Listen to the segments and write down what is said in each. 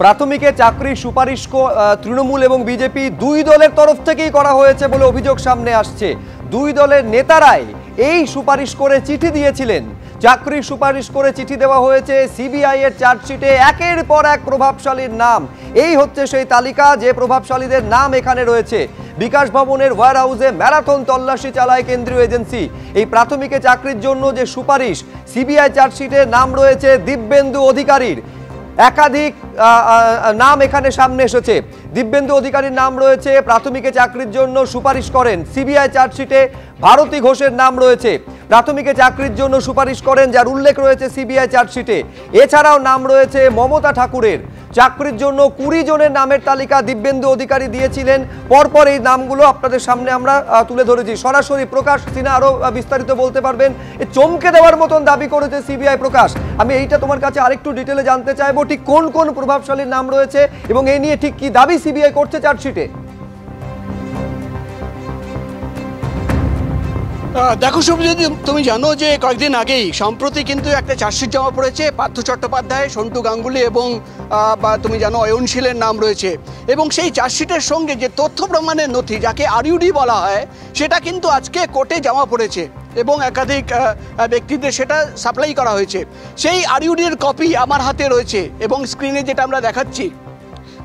প্রাথমিকে চাকরির সুপারিশ তৃণমূল এবং বিজেপি দুই দলের তরফ থেকেই করা হয়েছে বলে অভিযোগ সামনে আসছে। দুই দলের নেতারাই এই সুপারিশ করে চিঠি দিয়েছিলেন। চাকরির সুপারিশ করে চিঠি দেওয়া হয়েছে সিবিআই এর চার্জশিটে একের পর এক প্রভাবশালীর নাম। এই হচ্ছে সেই তালিকা, যে প্রভাবশালীদের নাম এখানে রয়েছে। বিকাশ ভবনের ওয়্যার হাউসে ম্যারাথন তল্লাশি চালায় কেন্দ্রীয় এজেন্সি। এই প্রাথমিকে চাকরির জন্য যে সুপারিশ, সিবিআই চার্জশিটে নাম রয়েছে দিব্যেন্দু অধিকারীর। একাধিক নাম এখানে সামনে এসেছে। দিব্যেন্দু অধিকারীর নাম রয়েছে, প্রাথমিকে চাকরির জন্য সুপারিশ করেন। সিবিআই চার্জশিটে ভারতী ঘোষের নাম রয়েছে, প্রাথমিকে চাকরির জন্য সুপারিশ করেন, যার উল্লেখ রয়েছে সিবিআই চার্জশিটে। এছাড়াও নাম রয়েছে মমতা ঠাকুরের। চাকরির জন্য 20 জনের নামের তালিকা দিব্যেন্দু অধিকারী দিয়েছিলেন। পরপর এই নামগুলো আপনাদের সামনে আমরা তুলে ধরেছি। সরাসরি প্রকাশ সিনহা আরো বিস্তারিত বলতে পারবেন। চমকে দেওয়ার মতন দাবি করেছে সিবিআই। প্রকাশ, আমি এইটা তোমার কাছে আরেকটু ডিটেলে জানতে চাইবো, ঠিক কোন কোন প্রভাবশালীর নাম রয়েছে এবং এই নিয়ে ঠিক কি দাবি সিবিআই করছে চার্জশিটে। দেখো শুভজিৎ, তুমি জানো যে কয়েকদিন আগেই সম্প্রতি কিন্তু একটা চার্জশিট জমা পড়েছে পার্থ চট্টোপাধ্যায়, সন্টু গাঙ্গুলি এবং তুমি জানো অয়নশীলের নাম রয়েছে। এবং সেই চার্জশিটের সঙ্গে যে তথ্য প্রমাণের নথি, যাকে আরইউডি বলা হয়, সেটা কিন্তু আজকে কোর্টে জমা পড়েছে এবং একাধিক ব্যক্তিদের সেটা সাপ্লাই করা হয়েছে। সেই আরইউডির কপি আমার হাতে রয়েছে এবং স্ক্রিনে যেটা আমরা দেখাচ্ছি।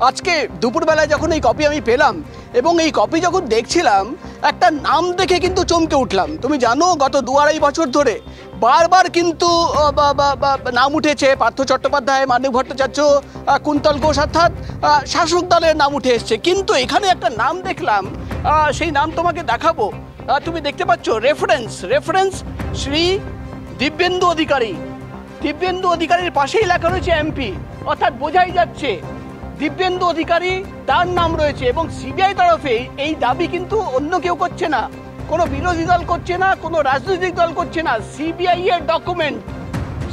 আজকে দুপুরবেলায় যখন এই কপি আমি পেলাম এবং এই কপি যখন দেখছিলাম, একটা নাম দেখে কিন্তু চমকে উঠলাম। তুমি জানো গত 2-2.5 বছর ধরে বারবার কিন্তু নাম উঠেছে পার্থ চট্টোপাধ্যায়, মানিক ভট্টাচার্য, কুন্তল ঘোষ, অর্থাৎ শাসক দলের নাম উঠে এসছে। কিন্তু এখানে একটা নাম দেখলাম, সেই নাম তোমাকে দেখাবো। তুমি দেখতে পাচ্ছ রেফারেন্স শ্রী দিব্যেন্দু অধিকারী। দিব্যেন্দু অধিকারীর পাশেই লেখা রয়েছে এমপি, অর্থাৎ বোঝাই যাচ্ছে দিব্যেন্দু অধিকারী তার নাম রয়েছে। এবং সিবিআই তরফে এই দাবি কিন্তু অন্য কেউ করছে না, কোনো বিরোধী দল করছে না, কোনো রাজনৈতিক দল করছে না। সিবিআই এর ডকুমেন্ট,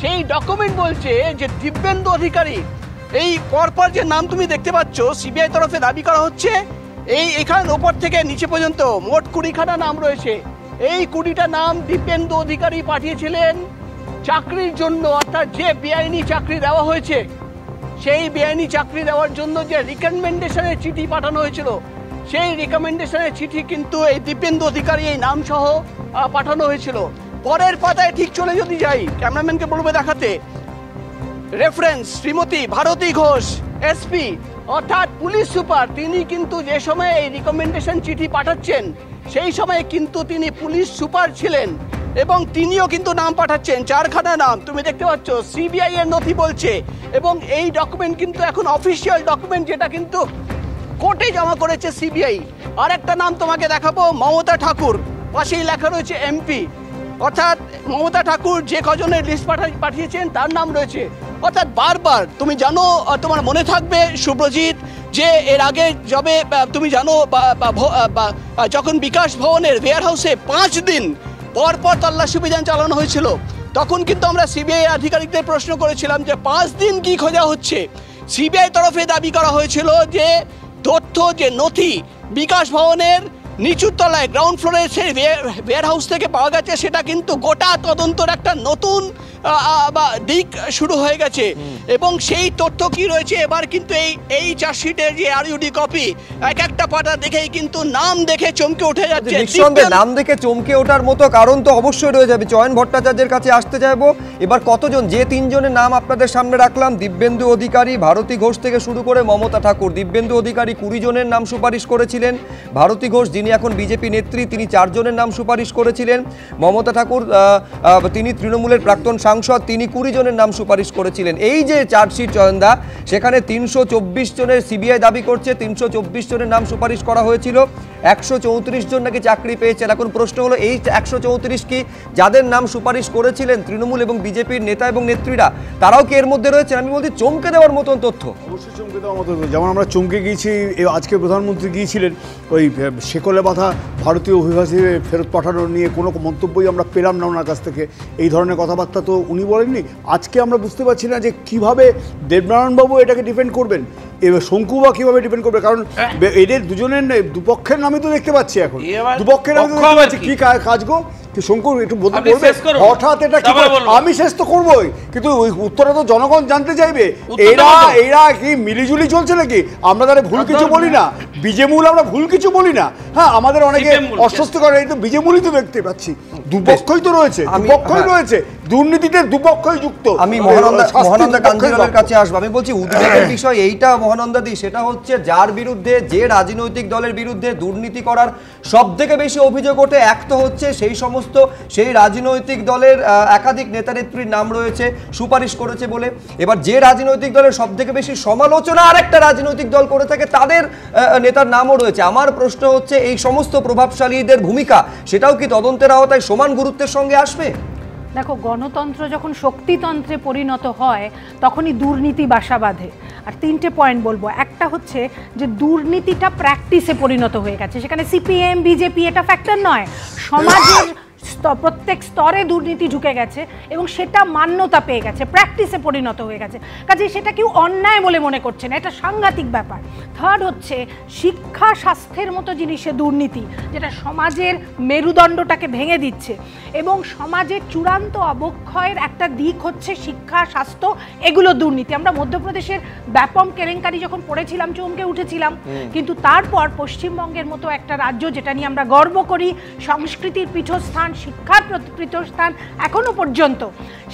সেই ডকুমেন্ট বলছে যে দিব্যেন্দু অধিকারী, এই পরপর যে নাম তুমি দেখতে পাচ্ছ সিবিআই তরফে দাবি করা হচ্ছে, এখানে ওপর থেকে নিচে পর্যন্ত মোট 20খানা নাম রয়েছে। এই 20টা নাম দিব্যেন্দু অধিকারী পাঠিয়েছিলেন চাকরির জন্য, অর্থাৎ যে বেআইনি চাকরি দেওয়া হয়েছে, সেই বেআইনি চাকরি দেওয়ার জন্য যে রিকমেন্ডেশনের চিঠি পাঠানো হয়েছিল, সেই রিকমেন্ডেশনের চিঠি কিন্তু এই দিব্যেন্দু অধিকারী এই নাম সহ পাঠানো হয়েছিল। পরের পাতায় ঠিক চলে যদি যাই, ক্যামেরাম্যানকে বলবে দেখাতে, রেফারেন্স শ্রীমতী ভারতী ঘোষ এসপি, অর্থাৎ পুলিশ সুপার। তিনি কিন্তু যে সময় এই রিকমেন্ডেশন চিঠি পাঠাচ্ছেন, সেই সময় কিন্তু তিনি পুলিশ সুপার ছিলেন এবং তিনিও কিন্তু নাম পাঠাচ্ছেন। 4খানা নাম তুমি দেখতে পাচ্ছ, সিবিআই এর নথি বলছে। এবং এই ডকুমেন্ট কিন্তু এখন অফিসিয়াল ডকুমেন্ট, যেটা কিন্তু কোর্টে জমা করেছে সিবিআই। আর একটা নাম তোমাকে দেখাবো, মমতা ঠাকুর, পাশেই লেখা রয়েছে এমপি, অর্থাৎ মমতা ঠাকুর যে কজনের লিস্ট পাঠিয়েছেন তার নাম রয়েছে। অর্থাৎ বারবার, তুমি জানো, তোমার মনে থাকবে শুভ্রজিৎ, যে এর আগে যবে তুমি জানো যখন বিকাশ ভবনের ওয়্যার হাউসে 5 দিন পরপর তল্লাশি অভিযান চালানো হয়েছিল, তখন কিন্তু আমরা সিবিআই আধিকারিকদের প্রশ্ন করেছিলাম যে 5 দিন কি খোঁজা হচ্ছে। সিবিআই তরফে দাবি করা হয়েছিল যে তথ্য, যে নথি বিকাশ ভবনের নিচুর তলায় গ্রাউন্ড ফ্লোরে সেই ওয়্যার হাউস থেকে পাওয়া গেছে, সেটা কিন্তু গোটা তদন্তর একটা নতুন দিক শুরু হয়ে গেছে। এবং সেই তথ্য কি রয়েছে এবার কিন্তু এই চার্জশিটের যে আরইউডি কপি, এক একটা পাতা দেখেই কিন্তু নাম দেখে চমকে উঠে যাচ্ছে। নিঃসন্দেহে নাম দেখে চমকে ওঠার মতো কারণ তো অবশ্যই রয়ে যাবে। চয়ন ভট্টাচার্যের কাছে আসতে চাইবো। এবার কতজন, যে 3 জনের নাম আপনাদের সামনে রাখলাম, দিব্যেন্দু অধিকারী, ভারতী ঘোষ থেকে শুরু করে মমতা ঠাকুর। দিব্যেন্দু অধিকারী 20 জনের নাম সুপারিশ করেছিলেন। ভারতী ঘোষ, যিনি এখন বিজেপি নেত্রী, তিনি 4 জনের নাম সুপারিশ করেছিলেন। মমতা ঠাকুর, তিনি তৃণমূলের প্রাক্তন সাংসদ, তিনি 20 জনের নাম সুপারিশ করেছিলেন। এই যে চার্জশিট চয়নদা, সেখানে 324 জনের সিবিআই দাবি করছে 324 জনের নাম সুপারিশ করা হয়েছিল। 134 জন নাকি চাকরি পেয়েছেন। এখন প্রশ্ন হলো, এই 134 কি যাদের নাম সুপারিশ করেছিলেন তৃণমূল এবং বিজেপির নেতা এবং নেত্রীরা, তারাও কি এর মধ্যে রয়েছে? আমি বলছি চমকে দেওয়ার মতন তথ্য। অবশ্যই চমকে দেওয়ার মতো। যেমন আমরা চমকে গিয়েছি, আজকে প্রধানমন্ত্রী গিয়েছিলেন ওই শেকলে বাঁধা ভারতীয় অভিবাসীদের ফেরত পাঠানো নিয়ে কোনো মন্তব্যই আমরা পেলাম না ওনার কাছ থেকে। এই ধরনের কথাবার্তা তো উনি বলেননি। আজকে আমরা বুঝতে পারছি না যে কীভাবে দেবনারায়ণবাবু এটাকে ডিফেন্ড করবেন, এবার শঙ্কুবা কীভাবে ডিফেন্ড করবে, কারণ এদের দুজনের দুপক্ষের নামই তো দেখতে পাচ্ছি, এখন দুপক্ষের নামই তো দেখতে পাচ্ছি। কী কাজ গো? শঙ্কর একটু বলতে আপনি বলবে শেষ করুন। হঠাৎ এটা কি তারপরে করে? বলবো। আমি শেষ তো করবোই, কিন্তু ওই উত্তরটা তো জনগণ জানতে চাইবে। উত্তরটা বলুন। এরা কি মিলিজুলি চলছে নাকি? আমরা তাহলে ভুল কিছু বলি না, বিজেমূল আমরা ভুল কিছু বলি না। হ্যাঁ, আমাদের অনেকে সিপিএম মূল। অস্বস্তি করে, এই তো বিজেমূলই তো দেখতে পাচ্ছি, দুপক্ষই তো রয়েছে, আমি- দুপক্ষই হ্যাঁ। রয়েছে, দুর্নীতিতে দুপক্ষই যুক্ত। আমি মহানন্দা শাস্তি কাঞ্জিলালের দুপক্ষই কাছে আসবো। আমি বলছি উদ্বেগের বিষয় এইটা মহানন্দা দি, সেটা হচ্ছে যার বিরুদ্ধে, যে রাজনৈতিক দলের বিরুদ্ধে দুর্নীতি করার সব থেকে বেশি অভিযোগ ওঠে, এক তো হচ্ছে সেই রাজনৈতিক দলের একাধিক নেতা নেত্রীর নাম রয়েছে সুপারিশ করেছে বলে। এবার যে রাজনৈতিক দলের সব থেকে বেশি সমালোচনা আর একটা রাজনৈতিক দল করে থাকে, তাদের নেতার নামও রয়েছে। আমার প্রশ্ন হচ্ছে, এই সমস্ত প্রভাবশালীদের ভূমিকা সেটাও কি তদন্তের আওতায় সমান গুরুত্বের সঙ্গে আসবে? দেখো, গণতন্ত্র যখন শক্তিতন্ত্রে পরিণত হয় তখনই দুর্নীতি বাসা বাঁধে। আর তিনটে পয়েন্ট বলবো। একটা হচ্ছে যে দুর্নীতিটা প্র্যাকটিসে পরিণত হয়ে গেছে, সেখানে সিপিএম বিজেপি এটা ফ্যাক্টর নয়, সমাজের প্রত্যেক স্তরে দুর্নীতি ঢুকে গেছে এবং সেটা মান্যতা পেয়ে গেছে, প্র্যাকটিসে পরিণত হয়ে গেছে। কাজে সেটা কেউ অন্যায় বলে মনে করছে না, এটা সাংঘাতিক ব্যাপার। থার্ড হচ্ছে শিক্ষা স্বাস্থ্যের মতো জিনিসে দুর্নীতি, যেটা সমাজের মেরুদণ্ডটাকে ভেঙে দিচ্ছে এবং সমাজের চূড়ান্ত অবক্ষয়ের একটা দিক হচ্ছে শিক্ষা স্বাস্থ্য, এগুলো দুর্নীতি। আমরা মধ্যপ্রদেশের ব্যাপম কেলেঙ্কারি যখন পড়েছিলাম চমকে উঠেছিলাম, কিন্তু তারপর পশ্চিমবঙ্গের মতো একটা রাজ্য যেটা নিয়ে আমরা গর্ব করি, সংস্কৃতির পীঠস্থান, শিক্ষার পীঠস্থান এখনো পর্যন্ত,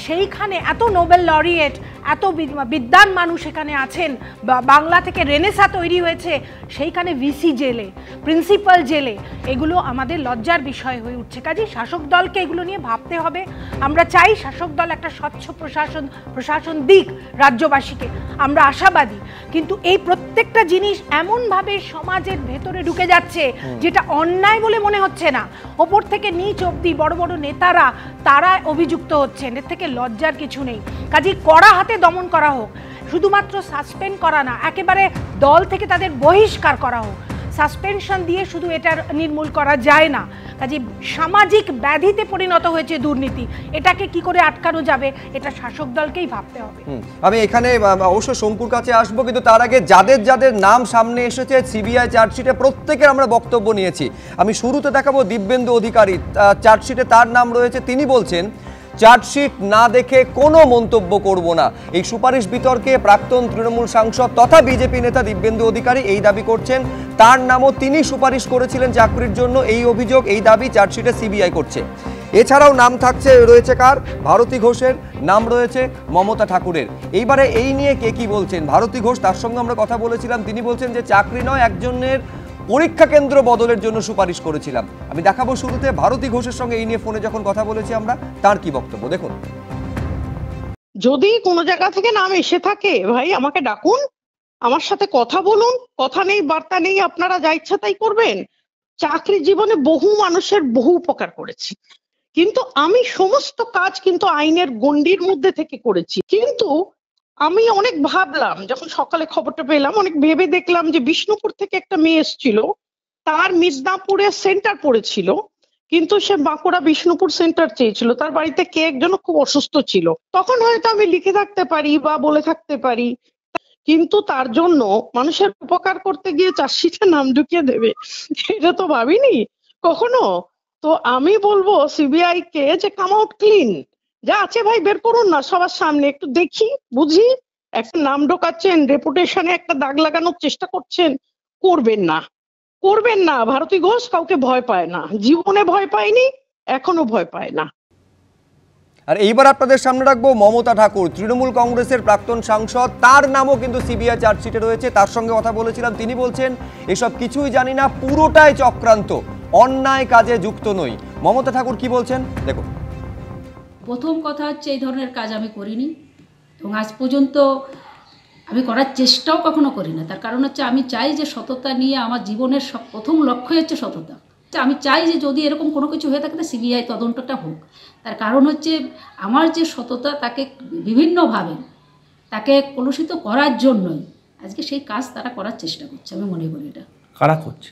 সেইখানে এত নোবেল লরিয়েট, এত বিদ্বান মানুষ এখানে আছেন, বাংলা থেকে রেনেসা তৈরি হয়েছে, সেইখানে ভিসি জেলে, প্রিন্সিপাল জেলে, এগুলো আমাদের লজ্জার বিষয় হয়ে উঠছে। কাজে শাসক দলকে এগুলো নিয়ে ভাবতে হবে। আমরা চাই শাসক দল একটা স্বচ্ছ প্রশাসন দিক রাজ্যবাসীকে, আমরা আশাবাদী। কিন্তু এই প্রত্যেকটা জিনিস এমনভাবে সমাজের ভেতরে ঢুকে যাচ্ছে যেটা অন্যায় বলে মনে হচ্ছে না, ওপর থেকে নিচ অবধি বড় বড় নেতারা তারা অভিযুক্ত হচ্ছেন, এর থেকে লজ্জার কিছু নেই। কাজেই কড়া হাতে দমন করা হোক, শুধুমাত্র সাসপেন্ড করা না, একেবারে দল থেকে তাদের বহিষ্কার করা হোক। সাসপেনশন দিয়ে শুধু এটা নির্মূল করা যায় না। কাজে সামাজিক ব্যাধিতে পরিণত হয়েছে দুর্নীতি, এটাকে কি করে আটকানো যাবে, এটা শাসক দলকেই ভাবতে হবে। আমি এখানে অবশ্য শঙ্কুর কাছে আসবো, কিন্তু তার আগে যাদের নাম সামনে এসেছে সিবিআই চার্জশিটে, প্রত্যেকের আমরা বক্তব্য নিয়েছি। আমি শুরুতে দেখাবো দিব্যেন্দু অধিকারী, চার্জশিটে তার নাম রয়েছে। তিনি বলছেন, চার্জশিট না দেখে কোনো মন্তব্য করব না। এই সুপারিশ বিতর্কে প্রাক্তন তৃণমূল সাংসদ তথা বিজেপি নেতা দিব্যেন্দু অধিকারী এই দাবি করছেন, তার নামও তিনি সুপারিশ করেছিলেন চাকরির জন্য। এই অভিযোগ, এই দাবি চার্জশিটে সিবিআই করছে। এছাড়াও নাম রয়েছে কার? ভারতী ঘোষের, নাম রয়েছে মমতা ঠাকুরের। এইবারে এই নিয়ে কে কি বলছেন? ভারতী ঘোষ, তার সঙ্গে আমরা কথা বলেছিলাম, তিনি বলছেন যে চাকরি নয়, একজনের পরীক্ষা কেন্দ্র বদলের জন্য সুপারিশ করেছিলাম। আমি দেখাবো শুরুতে ভারতী ঘোষের সঙ্গে এই নিয়ে ফোনে যখন কথা বলেছি আমরা, তার কি বক্তব্য দেখুন। যদি কোনো জায়গা থেকে নাম এসে থাকে, ভাই আমাকে ডাকুন, আমার সাথে কথা বলুন। কথা নেই, বার্তা নেই, আপনারা যা ইচ্ছা তাই করবেন। চাকরি জীবনে বহু মানুষের বহু উপকার করেছি, কিন্তু আমি সমস্ত কাজ কিন্তু আইনের গণ্ডির মধ্যে থেকে করেছি। কিন্তু আমি অনেক ভাবলাম, যখন সকালে খবরটা পেলাম, অনেক ভেবে দেখলাম যে বিষ্ণুপুর থেকে একটা মেয়ে এসেছিল, তার মিদনাপুরে সেন্টার পড়েছিল, কিন্তু সে বাঁকুড়া বিষ্ণুপুর সেন্টার চেয়েছিল। তার বাড়িতে কে একজন খুব অসুস্থ ছিল, তখন হয়তো আমি লিখে থাকতে পারি বা বলে থাকতে পারি, কিন্তু তার জন্য মানুষের উপকার করতে গিয়ে চার্জশিটে নাম ঢুকিয়ে দেবে, এটা তো ভাবিনি কখনো। তো আমি বলবো সিবিআই কে যে কাম আউট ক্লিন, যা আছে ভাই বের করুন না সবার সামনে, একটু দেখি বুঝি। একটা নাম ঢোকাচ্ছেন, রেপুটেশনে একটা দাগ লাগানোর চেষ্টা করছেন, করবেন না, করবেন না। ভারতী ঘোষ কাউকে ভয় পায় না, জীবনে ভয় পায়নি, এখনো ভয় পায় না। আর এইবার আপনাদের সামনে রাখবো মমতা ঠাকুর, তৃণমূল কংগ্রেসের প্রাক্তন সাংসদ, তার নামও কিন্তু সিবিআই চার্জশিটে রয়েছে। তার সঙ্গে কথা বলেছিলাম, তিনি বলছেন এসব কিছুই জানি না, পুরোটাই চক্রান্ত, অন্যায় কাজে যুক্ত নই। মমতা ঠাকুর কি বলছেন দেখুন। প্রথম কথা হচ্ছে, এই ধরনের কাজ আমি করিনি এবং আজ পর্যন্ত আমি করার চেষ্টাও কখনো করি না। তার কারণ হচ্ছে, আমি চাই যে সততা নিয়ে আমার জীবনের প্রথম লক্ষ্যই হচ্ছে সততা। আমি চাই যে যদি এরকম কোনো কিছু হয়ে থাকে, সিবিআই তদন্তটা হোক। তার কারণ হচ্ছে, আমার যে সততা, তাকে বিভিন্নভাবে তাকে কলুষিত করার জন্যই আজকে সেই কাজ তারা করার চেষ্টা করছে। আমি মনে করি এটা কারা করছে,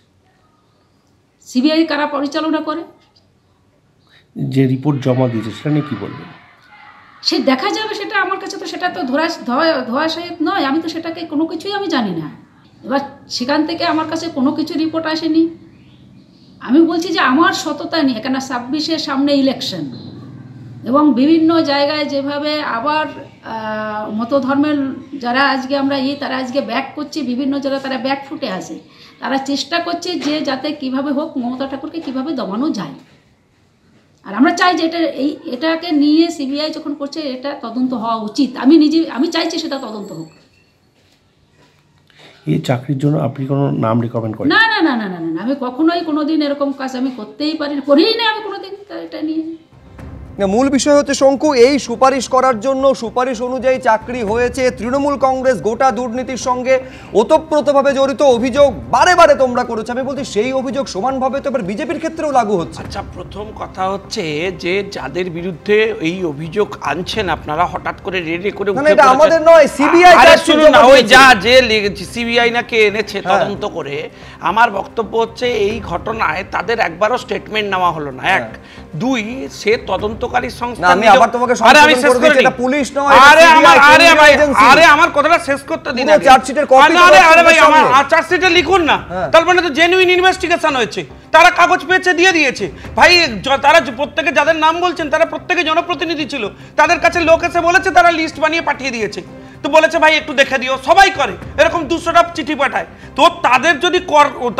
সিবিআই কারা পরিচালনা করে, যে রিপোর্ট জমা দিয়েছে সেটা নিয়ে কি বলবেন? সে দেখা যাবে। সেটা আমার কাছে তো সেটা তো ধোঁয়াশায়িত নয়, আমি তো সেটাকে কোনো কিছুই আমি জানি না। এবার সেখান থেকে আমার কাছে কোনো কিছু রিপোর্ট আসেনি। আমি বলছি যে আমার সততা নিয়ে, কেন 26-এর সামনে ইলেকশন, এবং বিভিন্ন জায়গায় যেভাবে আবার মতধর্মের যারা আজকে আমরা তারা আজকে ব্যাক করছে, বিভিন্ন জায়গায় তারা ব্যাক ফুটে আসে, তারা চেষ্টা করছে যে যাতে কিভাবে হোক মমতা ঠাকুরকে কিভাবে দমানো যায়। আর আমরা চাই যে এটাকে নিয়ে সিবিআই যখন করছে এটা তদন্ত হওয়া উচিত। আমি চাইছি সেটা তদন্ত হোক। এই চাকরির জন্য আপনি কোনো নাম রেকমেন্ড করেন? না না না না না না, আমি কখনোই কোনোদিন এরকম কাজ আমি করতেই করিই না আমি কোনোদিন এটা নিয়ে। মূল বিষয় হচ্ছে শঙ্কু, এই সুপারিশ করার জন্য সুপারিশ অনুযায়ী চাকরি হয়েছে। তৃণমূল কংগ্রেস গোটা দুর্নীতির সঙ্গে ওতপ্রোতভাবে জড়িত, অভিযোগ বারে বারে তোমরা করেছো। আমি বলছি সেই অভিযোগ সমানভাবে তো এবার বিজেপির ক্ষেত্রেও লাগু হচ্ছে। আচ্ছা, প্রথম কথা হচ্ছে যে যাদের বিরুদ্ধে এই অভিযোগ আনছেন আপনারা হঠাৎ করে রেডি করে না, এটা আমাদের নয়, সিবিআই সিবিআই নাকি এনেছে তদন্ত করে। আমার বক্তব্য হচ্ছে এই ঘটনায় তাদের একবারও স্টেটমেন্ট নেওয়া হলো না, এক। দুই, সে তদন্তকারী সংস্থা। আমি আবার তোমাকে সংশোধন করে দিচ্ছি, এটা পুলিশ নয়, আরে আমার কথাটা শেষ করতে দিন। চার্জশিটের কপি, আরে ভাই আমার চার্জশিটে লিখুন না, তার মানে তো জেনুইন ইনভেস্টিগেশন হয়েছে, তারা কাগজ পেয়েছে দিয়ে দিয়েছে। ভাই তারা প্রত্যেকে যাদের নাম বলছেন তারা প্রত্যেকে জনপ্রতিনিধি ছিল, তাদের কাছে লোক এসে বলেছে, তারা লিস্ট বানিয়ে পাঠিয়ে দিয়েছে। তো বলেছে ভাই একটু দেখে দিও, সবাই করে এরকম 200টা চিঠি পাঠায়। তো তাদের যদি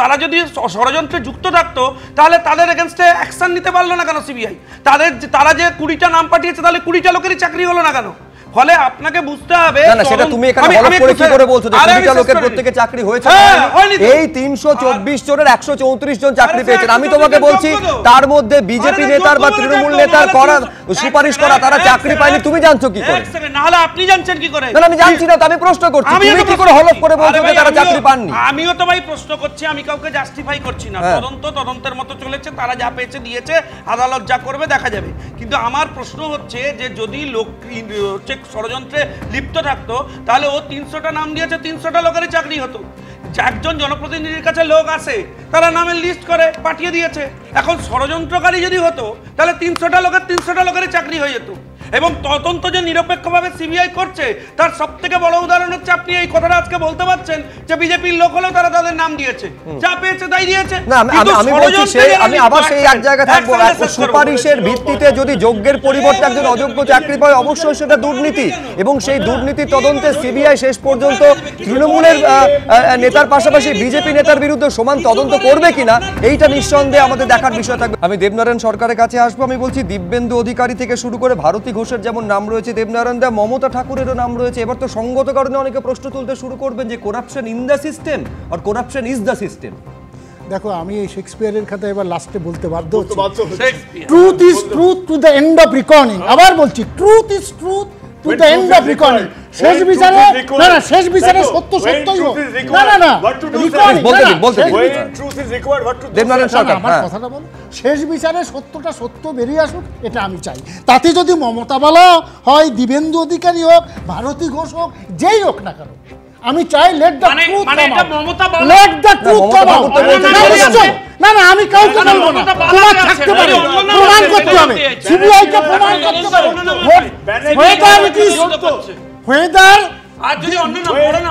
তারা যদি ষড়যন্ত্রে যুক্ত থাকতো তাহলে তাদের এগেনস্টে অ্যাকশন নিতে পারলো না কেন সিবিআই? তারা যে 20টা নাম পাঠিয়েছে তাহলে 20টা লোকেরই চাকরি হলো না কেন? ফলে আপনাকে বুঝতে হবে না, সেটা তুমি এখানে হলফ করে কি করে বলছো যে 20টা লোকের প্রত্যেকে চাকরি হয়েছে? এই 324 জনের 134 জন চাকরি পেয়েছেন। আমি তোমাকে বলছি তার মধ্যে বিজেপি নেতার বা তৃণমূল নেতার করা সুপারিশ করা তারা চাকরি পায়নি, তুমি জানছো কি করে? না হলে আপনি জানছেন কি করে? না, আমি জানছি না, তো আমি প্রশ্ন করছি, তুমি কি করে হলফ করে বলছো যে তারা চাকরি পাননি? আমিও তো ভাই প্রশ্ন করছি, আমি কাউকে জাস্টিফাই করছি না। তদন্তের মতো চলেছে, তারা যা পেয়েছে দিয়েছে, আদালত যা করবে দেখা যাবে। কিন্তু আমার প্রশ্ন হচ্ছে যে যদি লোক ষড়যন্ত্রে লিপ্ত থাকতো তাহলে ও 300টা নাম দিয়েছে, 300টা লোকেরই চাকরি হতো। একজন জনপ্রতিনিধির কাছে লোক আসে, তারা নামের লিস্ট করে পাঠিয়ে দিয়েছে। এখন ষড়যন্ত্রকারী যদি হতো তাহলে 300টা লোকেরই চাকরি হয়ে যেত। এবং তদন্ত যে নিরপেক্ষভাবে সিবিআই করছে তার সবথেকে বড় উদাহরণ হচ্ছে আপনি এই কথাটা আজকে বলতে পারছেন যে বিজেপির লোক হলেও তারা তাদের নাম দিয়েছে, যা পেয়েছে তাই দিয়েছে। না, আমি বলছি আমি আবার সেই এক জায়গায় থাকবো। সুপারিশের ভিত্তিতে যদি যোগ্যের পরিবর্তে একজন অযোগ্য চাকরি পায় অবশ্যই সেটা দুর্নীতি, এবং সেই দুর্নীতি তদন্তে সিবিআই শেষ পর্যন্ত তৃণমূলের নেতার পাশাপাশি বিজেপি নেতার বিরুদ্ধে সমান তদন্ত করবে কিনা এইটা নিঃসন্দেহে আমাদের দেখার বিষয় থাকবে। আমি দেবনারায়ণ সরকারের কাছে আসবো। আমি বলছি দিব্যেন্দু অধিকারী থেকে শুরু করে ভারতী ঘোষের যেমন নাম রয়েছে, দেবনারায়ণ দা, মমতা ঠাকুরেরও নাম রয়েছে। এবার তো সঙ্গত কারণে অনেকে প্রশ্ন তুলতে শুরু করবেন যে করাপশন ইন দ্য সিস্টেম আর করাপশন ইজ দ্য সিস্টেম। দেখো, আমি এই শেক্সপিয়ারের কথা এবার লাস্টে বলতে বাধ্য হচ্ছি, truth is truth to the end of রিকনিং। আবার বলছি, truth is truth to the end of রিকনিং। শেষ বিচারে শেষ বিচারে সত্য সত্যই হোক। আমার কথাটা বল, শেষ বিচারে সত্যটা সত্য বেরিয়ে আসুক, এটা আমি চাই। তাতে যদি মমতা বলা হয়, দিবেন্দু অধিকারী হোক, ভারতী ঘোষ হোক, যেই হোক না কেন, আমি চাই let the truth come out, let the truth come out. না না, আমি কাউকে বলবো না, তোমার থাকতে পারে, প্রমাণ করতে হবে, সিবিআই কে প্রমাণ করতে পারে whether it is whether আর যদি অন্য না বড় না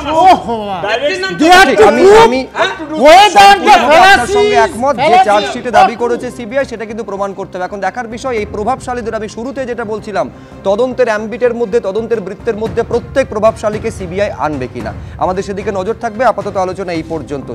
একমত যে চার্জশিটে দাবি করেছে সিবিআই সেটা কিন্তু প্রমাণ করতে হবে। এখন দেখার বিষয় এই প্রভাবশালীদের, আমি শুরুতে যেটা বলছিলাম, তদন্তের অ্যাম্বিটের মধ্যে, তদন্তের বৃত্তের মধ্যে প্রত্যেক প্রভাবশালীকে সিবিআই আনবে কিনা, আমাদের সেদিকে নজর থাকবে। আপাতত আলোচনা এই পর্যন্ত।